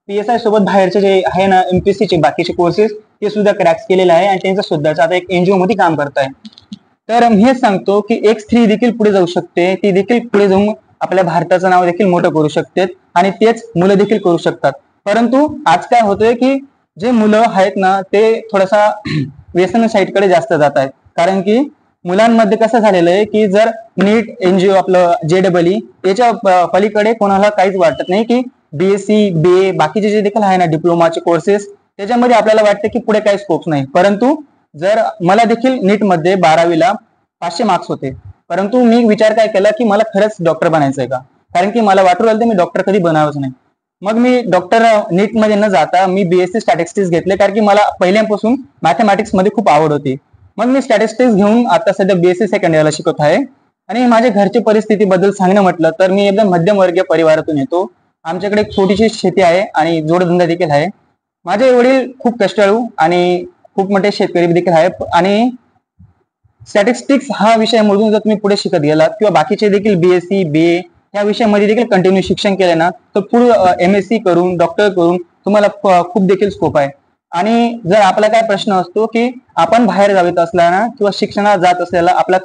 PSI सोबत बाहेरचे जे आहे ना MPSC चे बाकीचे कोर्सेस ते सुद्धा क्रॅक्स केलेले आहे आणि त्यांचं सुद्धाचं आता एक NGO मध्ये काम करत आहे. तर मी हेच सांगतो की एक स्त्री देखील पुढे जाऊ शकते, ती देखील पुढे जाऊन आपल्या भारताचं नाव देखील मोठं करू शकते आणि तेच मुलं देखील करू शकतात. परंतु आज काय होतंय की जे मुलं आहेत ना ते थोडासा व्यसन साईडकडे जास्त जात आहेत. कारण की मुलांमध्ये कसं झालेलं आहे की जर नीट NGO आपलं JEE याच्या पलीकडे कोणाला काहीच वाटत नाही की BSc BA बाकीचे जे देखील आहे ना डिप्लोमाचे कोर्सेस त्याच्यामध्ये आपल्याला वाटतं की पुढे काही स्कोप नाही. परंतु जर मला देखील नीट मध्ये 12वीला 500 मार्क्स होते, परंतु मी विचार काय केला की मला खरंच डॉक्टर बनायचंय का, कारण की मला वाटू राहिलं मी डॉक्टर कधी बनावंच नाही. मग मी डॉक्टर नीट मध्ये न जाता मी BSc स्टॅटिस्टिक्स घेतले, कारण की मला पहिल्यापासून मॅथमॅटिक्स मध्ये खूप आवड होती. मग मी स्टॅटिस्टिक्स घेऊन आता सध्या BSc सेकंड इयरला शिकत आहे. आणि माझ्या घरची परिस्थितीबद्दल सांगणं म्हटलं तर मी एकदम मध्यमवर्गीय परिवारातून येतो. आमच्याकडे एक छोटीशी शेती आहे आणि जोडधंदा देखील आहे. माझे वडील खूप कष्टाळू आणि खूप मोठे शेतकरी देखील आहे आणि स्टॅटिस्टिक्स हा विषय मधून जर तुम्ही पुढे शिकत गेलात किंवा बाकीचे देखील BSc BA या विषयामध्ये देखील कंटिन्यू शिक्षण केलं ना तर पुढे MSc करून डॉक्टर करून तुम्हाला खूप देखील स्कोप आहे. आणि जर आपला काय प्रश्न असतो की आपण बाहेर जावीत असताना किंवा शिक्षणाला जात असलेला आपला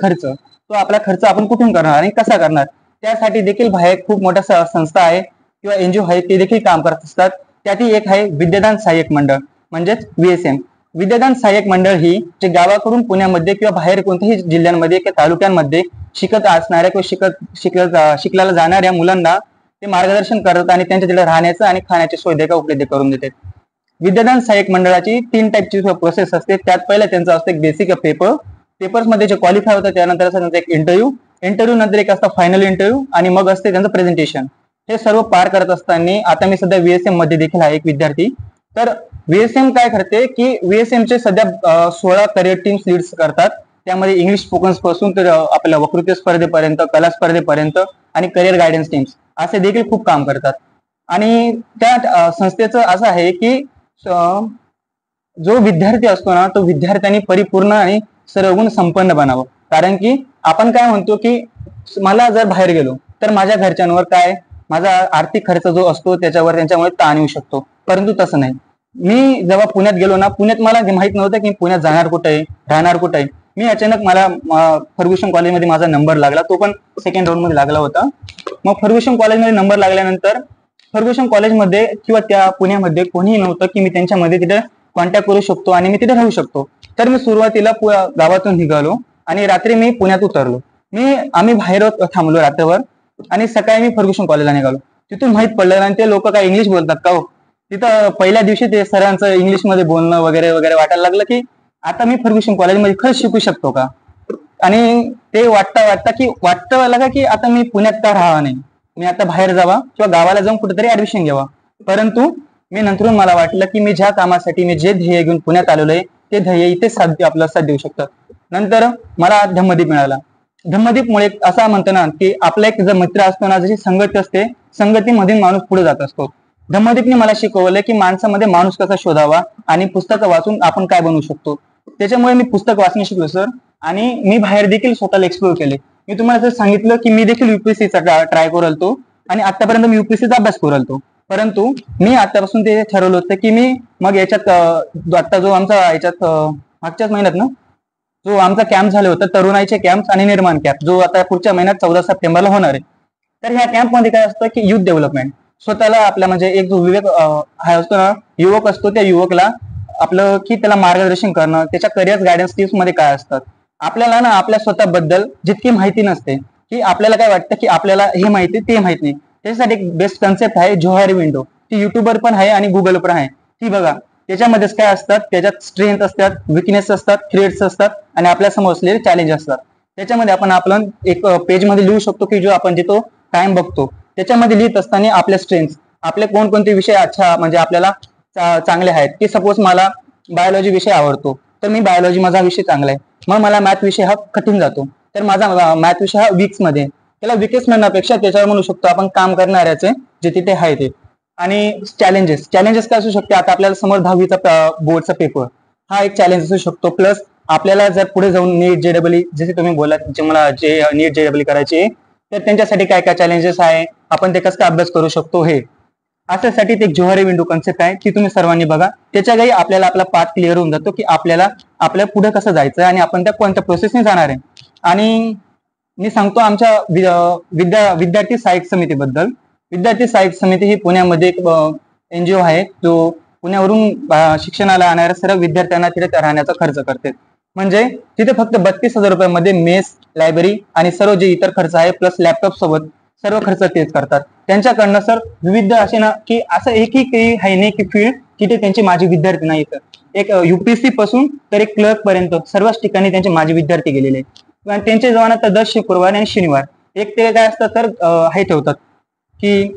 खर्च आपण कुठून करणार आणि कसा करणार, त्यासाठी देखील बाहेर खूप मोठ्या संस्था आहे किंवा NGO आहे ते देखील काम करत असतात. त्यातील एक आहे विद्यादान सहाय्यक मंडळ म्हणजेच VSM. विद्यादान सहाय्यक मंडळ ही जे गावाकडून पुण्यामध्ये किंवा बाहेर कोणत्याही जिल्ह्यांमध्ये किंवा तालुक्यांमध्ये शिकत असणाऱ्या किंवा शिकल्याला जाणाऱ्या मुलांना ते मार्गदर्शन करतात आणि त्यांच्या तिथे राहण्याचं आणि खाण्याची सोय देखील उपलब्ध करून देतात. विद्यादान सहाय्यक मंडळाची 3 टाईपची प्रोसेस असते. त्यात पहिलं त्यांचं असतं एक बेसिक पेपर्स मध्ये जे क्वालिफाय होतं त्यानंतर असं त्यांचा एक इंटरव्ह्यू नंतर एक असतं फायनल इंटरव्ह्यू आणि मग असते त्यांचं प्रेझेंटेशन. हे सर्व पार करत असताना आता मी सध्या VSM मध्ये देखील आहे एक विद्यार्थी. तर VSM काय करते की VSM चे सध्या 16 करिअर टीम्स लीड्स करतात. त्यामध्ये इंग्लिश स्पोकन पासून तर आपल्या वक्तृत्व स्पर्धेपर्यंत कला स्पर्धेपर्यंत आणि करिअर गायडन्स टीम्स असे देखील खूप काम करतात. आणि त्या संस्थेचं असं आहे की जो विद्यार्थी असतो ना तो विद्यार्थ्यांनी परिपूर्ण आणि सर्वगुण संपन्न बनावं. कारण की आपण काय म्हणतो की मला जर बाहेर गेलो तर माझ्या घरच्यांवर काय माझा आर्थिक खर्च जो असतो त्याच्यावर त्यांच्यामुळे ताण येऊ शकतो. परंतु तसं नाही. मी जेव्हा पुण्यात गेलो ना पुण्यात मला माहित नव्हतं की पुण्यात जाणार कुठे आहे राहणार कुठे आहे. मी अचानक मला फर्ग्युसन कॉलेजमध्ये माझा नंबर लागला, तो पण सेकंड राऊंड मध्ये लागला होता. मग फर्ग्युसन कॉलेजमध्ये नंबर लागल्यानंतर फर्ग्युसन कॉलेजमध्ये किंवा त्या पुण्यामध्ये कोणीही नव्हतं की मी त्यांच्यामध्ये तिथे कॉन्टॅक्ट करू शकतो आणि मी तिथे राहू शकतो. तर मी सुरुवातीला गावातून निघालो आणि रात्री मी पुण्यात उतरलो. आम्ही बाहेर थांबलो रात्रभर आणि सकाळी मी फर्ग्युसन कॉलेजला निघालो. तिथून माहित पडलं आणि ते लोक काय इंग्लिश बोलतात का हो. तिथं पहिल्या दिवशी ते सरांचं इंग्लिशमध्ये बोलणं वगैरे वगैरे वाटायला लागलं की आता मी फर्ग्युसन कॉलेजमध्ये खरंच शिकू शकतो का. आणि ते वाटतं लागा की आता मी पुण्यात का राहावं नाही, मी आता बाहेर जावा किंवा गावाला जाऊन कुठेतरी ऍडमिशन घ्यावा. परंतु मी नंतरून मला वाटलं की मी ज्या कामासाठी मी जे ध्येय घेऊन पुण्यात आलेलो आहे ते ध्येय इथे आपल्याला साथ देऊ शकतात. नंतर मला धम्मदीप मिळाला. धम्मदीपमुळे असं म्हणतो ना की आपला एक जर मित्र असतो ना जशी संगती असते संगतीमधून माणूस पुढे जात असतो. धम्मदीपने मला शिकवलं की माणसामध्ये माणूस कसा शोधावा आणि पुस्तकं वाचून आपण काय बनवू शकतो. त्याच्यामुळे मी पुस्तक वाचणे शिकलो सर आणि मी बाहेर देखील स्वतःला एक्सप्लोर केले. मी तुम्हाला जर सांगितलं की मी देखील UPSCचा ट्राय करतो आणि आतापर्यंत मी UPSCचा अभ्यास करतो. परंतु मी आतापासून ते ठरवलं होतं की मी मग याच्यात आता जो आमचा याच्यात मागच्याच महिन्यात ना जो आमचा कॅम्प झाले होता तरुणाईचे कॅम्प आणि निर्माण कॅम्प जो आता पुढच्या महिन्यात 14 सप्टेंबरला होणार आहे. तर ह्या कॅम्पमध्ये काय असतं की युथ डेव्हलपमेंट स्वतःला आपल्या म्हणजे एक जो विवेक हा असतो ना युवक असतो त्या युवकला आपलं की त्याला मार्गदर्शन करणं त्याच्या करिअर गायडन्स टिप्स मध्ये काय असतात. आपल्याला ना आपल्या स्वतःबद्दल जितकी माहिती नसते की आपल्याला काय वाटतं की आपल्याला हे माहिती ते माहित नाही त्याच्यासाठी एक बेस्ट कन्सेप्ट आहे जोहारी विंडो. ती युट्यूबवर पण आहे आणि गुगल पण आहे. ती बघा, त्याच्यामध्येच काय असतात, त्याच्यात स्ट्रेंथ असतात, विकनेस असतात, थ्रेड्स असतात आणि आपल्या समोर असलेले चॅलेंज असतात. त्याच्यामध्ये आपण एक पेज मध्ये लिहू शकतो की जो आपण जे तो कायम बघतो. त्याच्यामध्ये लिहित असताना आपले स्ट्रेंथ, आपले कोणकोणते विषय अच्छा म्हणजे आपल्याला चांगले आहेत, की सपोज मला बायोलॉजी विषय आवडतो तर मी बायोलॉजी माझा विषय चांगला आहे. मग मला मॅथ विषय हा कठीण जातो तर माझा मॅथ विषय हा वीक्स मध्ये, त्याला विकेस म्हणण्यापेक्षा त्याच्यावर म्हणू शकतो आपण काम करणाऱ्याचे जे तिथे आहे ते. आणि चॅलेंजेस काय असू शकते, आता आपल्याला समोर 10वीचा बोर्डचा पेपर हा एक चॅलेंज असू शकतो. प्लस आपल्याला जर पुढे जाऊन नीट जेडब्ल्यू जसे तुम्ही बोलात जे मला जे नीट जेडब्ल्यू करायचे तर त्यांच्यासाठी काय काय चॅलेंजेस आहे, आपण ते कसं काय अभ्यास करू शकतो, हे अशासाठी ते एक जोहारी विंडो कन्सेप्ट आहे की तुम्ही सर्वांनी बघा. त्याच्या काही आपल्याला आपला पाथ क्लिअर होऊन जातो की आपल्याला आपल्या पुढे कसं जायचं आणि आपण त्या कोणत्या प्रोसेसने जाणार आहे. आणि मी सांगतो आमच्या विद्यार्थी सहाय्यक समितीबद्दल. विद्यार्थी सहाय्यक समिती ही पुण्यामध्ये एक NGO आहे जो पुण्यावरून शिक्षणाला येणाऱ्या सर्व विद्यार्थ्यांना तिथे राहण्याचा खर्च करते. म्हणजे तिथे फक्त 32,000 रुपयामध्ये मेस, लायब्ररी आणि सर्व जे इतर खर्च आहे प्लस लॅपटॉप सोबत सर्व खर्च तेच करतात. त्यांच्याकडनं सर विविध असे ना की असं एकही काही आहे नाही की फील्ड तिथे त्यांचे माझे विद्यार्थी नाही. तर एक UPSC पासून तर एक क्लर्क पर्यंत सर्वच ठिकाणी त्यांचे माझे विद्यार्थी गेलेले आहेत. आणि त्यांच्या जवानात तर दर शुक्रवार आणि शनिवार एक ते काय असतात तर हे ठेवतात की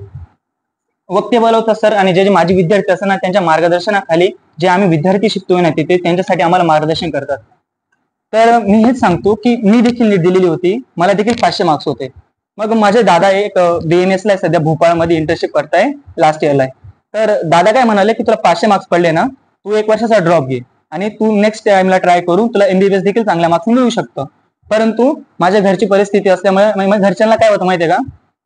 वक्ते बोलवतात सर. आणि जे माझे विद्यार्थी असतात ना त्यांच्या मार्गदर्शनाखाली जे आम्ही विद्यार्थी शिकतोय ना तिथे त्यांच्यासाठी आम्हाला मार्गदर्शन करतात. तर मी हेच सांगतो की मी देखील नीट दिलेली होती, मला देखील 500 मार्क्स होते. मग माझे दादा एक BMS ला सध्या भोपाळमध्ये इंटर्नशिप करताय, लास्ट इयरला आहे. तर दादा काय म्हणाले की तुला 500 मार्क्स पडले ना, तू 1 वर्षाचा ड्रॉप घे आणि तू नेक्स्ट टाइमला ट्राय करून तुला MBBS देखील चांगल्या मार्क्स मिळू शकतं. परंतु माझ्या घरची परिस्थिती असल्यामुळे घरच्यांना काय होतं माहितीये का,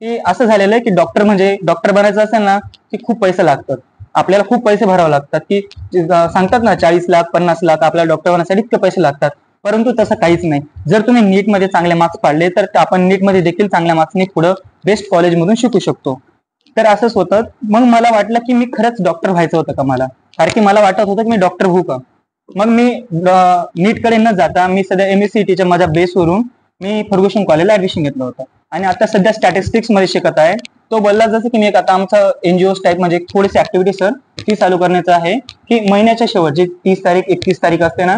की असं झालेलं आहे की डॉक्टर बनायचं असेल ना की खूप पैसे लागतात, आपल्याला खूप पैसे भरावे लागतात. की सांगतात ना 40 लाख 50 लाख आपल्याला डॉक्टर बनण्यासाठी इतके पैसे लागतात. परंतु तसं काहीच नाही. जर तुम्ही नीटमध्ये चांगले मार्क्स पाडले तर आपण नीटमध्ये देखील चांगल्या मार्क्सने पुढे बेस्ट कॉलेजमधून शिकू शकतो. तर असंच होतं. मग मला वाटलं की मी खरंच डॉक्टर व्हायचं होतं का मला, कारण की मला वाटत होतं की मी डॉक्टर होऊ का. मग मी नीटकडे न जाता मी सध्या MSCETच्या माझ्या बेसवरून मी फर्ग्युसन कॉलेजला ऍडमिशन घेतलं होतं आणि आता सध्या स्टॅटिस्टिक्स मध्ये शिकत आहे. तो बोलला जसं की मी एक आता आमचा NGO टाईप म्हणजे थोडीशी ऍक्टिव्हिटी सर ती चालू करण्याचं आहे की महिन्याच्या शेवट जी 30 तारीख 31 तारीख असते ना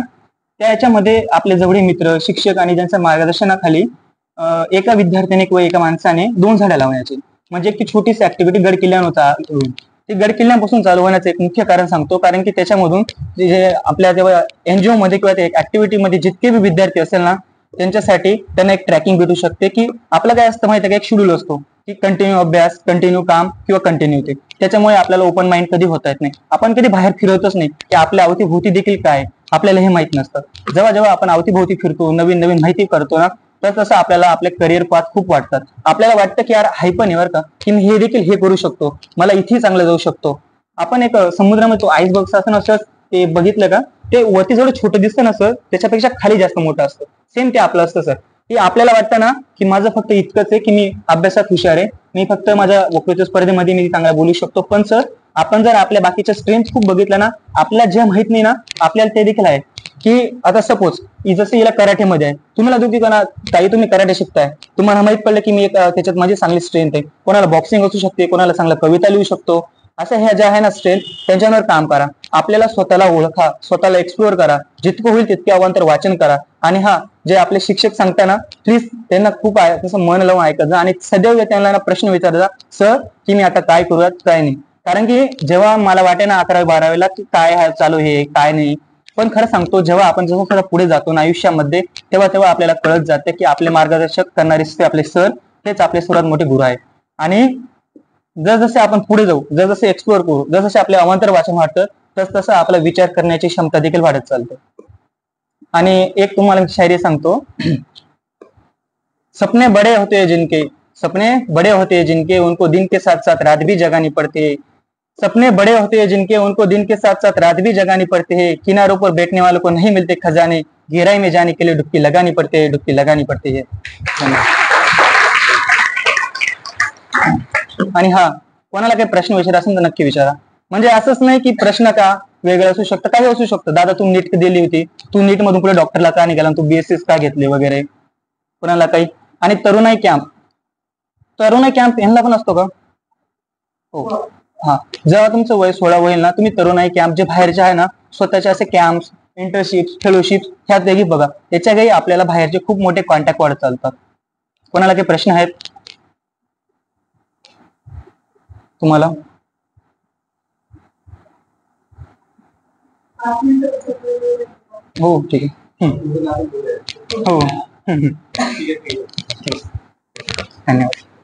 त्या याच्यामध्ये आपले जवळ मित्र शिक्षक आणि ज्यांच्या मार्गदर्शनाखाली एका विद्यार्थ्याने किंवा एका माणसाने 2 झाडं लावण्याची म्हणजे एक छोटीशी ऍक्टिव्हिटी गड किल्ल्यावर ते गड किल्ल्यांपासून चालू होण्याचं एक मुख्य कारण सांगतो. कारण की त्याच्यामधून जे आपल्या जेव्हा NGO मध्ये किंवा ऍक्टिव्हिटी मध्ये जितके बी विद्यार्थी असेल ना त्यांच्यासाठी त्यांना एक ट्रॅकिंग भेटू शकते. की आपलं काय असतं माहिती आहे का, एक शेड्यूल असतो की कंटिन्यू अभ्यास, कंटिन्यू काम किंवा कंटिन्यू ते. त्याच्यामुळे आपल्याला ओपन माइंड कधी होता येत नाही. आपण कधी बाहेर फिरतच नाही की आपल्या अवतीभोवती देखील काय आपल्याला हे माहित नसतं. जेव्हा जेव्हा आपण अवतीभोवती फिरतो, नवीन नवीन माहिती करतो ना तर तसं आपल्याला आपले करिअर पाथ खूप वाटतात. आपल्याला वाटतं की यार हाय पण बरं का की मी हे देखील हे करू शकतो, मला इथे चांगलं जाऊ शकतो. आपण एक समुद्रामध्ये तो आईसबर्ग असं नसतं ते बघितलं का, ते वरती जेवढं छोटं दिसतं ना सर त्याच्यापेक्षा खाली जास्त मोठं असतं. सेम ते आपलं असतं सर. की आपल्याला वाटतं ना की माझं फक्त इतकंच आहे की मी अभ्यासात हुशार आहे, मी फक्त माझ्या वक्तृत्व स्पर्धेमध्ये मी चांगला बोलू शकतो. पण सर आपण जर आपल्या बाकीच्या स्ट्रेंथ खूप बघितलं ना, आपल्याला जे माहित नाही ना आपल्याला ते देखील आहे. की आता सपोज जसं हिला कराटेमध्ये आहे, तुम्हाला दोघी ताई तुम्ही कराटे शिकताय, तुम्हाला माहित पडलं की मी एक त्याच्यात माझी चांगली स्ट्रेंथ आहे. कोणाला बॉक्सिंग असू शकते, कोणाला चांगला कविता लिहू शकतो. असं ह्या ज्या आहे ना स्ट्रेंथ त्यांच्यावर काम करा. आपल्याला स्वतःला ओळखा, स्वतःला एक्सप्लोअर करा, जितकं होईल तितके अवांतर वाचन करा. आणि हा जे आपले शिक्षक सांगताना प्लीज त्यांना खूप तसं मन लावून ऐकत जा आणि सदैव त्यांना प्रश्न विचारता सर की मी आता काय करूयात काय नाही. कारण की जेव्हा मला वाटे ना 11वी 12वीला की काय चालू हे काय नाही, पण खरं सांगतो जेव्हा आपण जसं थोडं पुढे जातो ना आयुष्यामध्ये तेव्हा तेव्हा आपल्याला कळत जाते की आपले मार्गदर्शक करणारे आपले सर हेच आपले सर्वात मोठे गुरु आहेत. आणि जसजसे आपण पुढे जाऊ, जसजसे एक्सप्लोअर करू, जसजसे आपले अवांतर वाचन वाटतं तस तसं आपला विचार करण्याची क्षमता देखील वाढत चालते. आणि एक तुम्हाला शायरी सांगतो. सपने बड़े होते हैं जिनके, सपने बड़े होते हैं जिनके उनको दिन के साथ साथ रात भी जगानी पड़ती है. सपने बड़े होते हैं जिनके उनको दिन के साथ साथ रात भी जगानी पड़ती है. किनारों पर बैठने वालों को नहीं मिलते खजाने, गहराई में जाने के लिए डुबकी लगानी पड़ती है, डुबकी लगानी पड़ती है. आणि हा कोणाला काही प्रश्न विचार असेल तर नक्की विचारा. म्हणजे असंच नाही की प्रश्न का वेगळं असू शकतं, काही असू शकतं. दादा तू नीट दिली होती, तू नीट मधून पुढे डॉक्टरला का निघाला, तू BSc का घेतली वगैरे, कोणाला काही. आणि तरुणाई कॅम्प यांना पण असतो का, हो. हा, जेव्हा तुमचं वय 16 होईल ना, तुम्ही तरुणाई कॅम्प जे बाहेरचे आहे ना, स्वतःचे असे कॅम्प्स, इंटर्नशिप्स, फेलोशिप्स ह्यात वेगळी बघा. याच्या काही आपल्याला बाहेरचे खूप मोठे कॉन्टॅक्ट वाढत चालतात. कोणाला काही प्रश्न आहेत तुम्हाला? हो ठीक आहे. हो. धन्यवाद.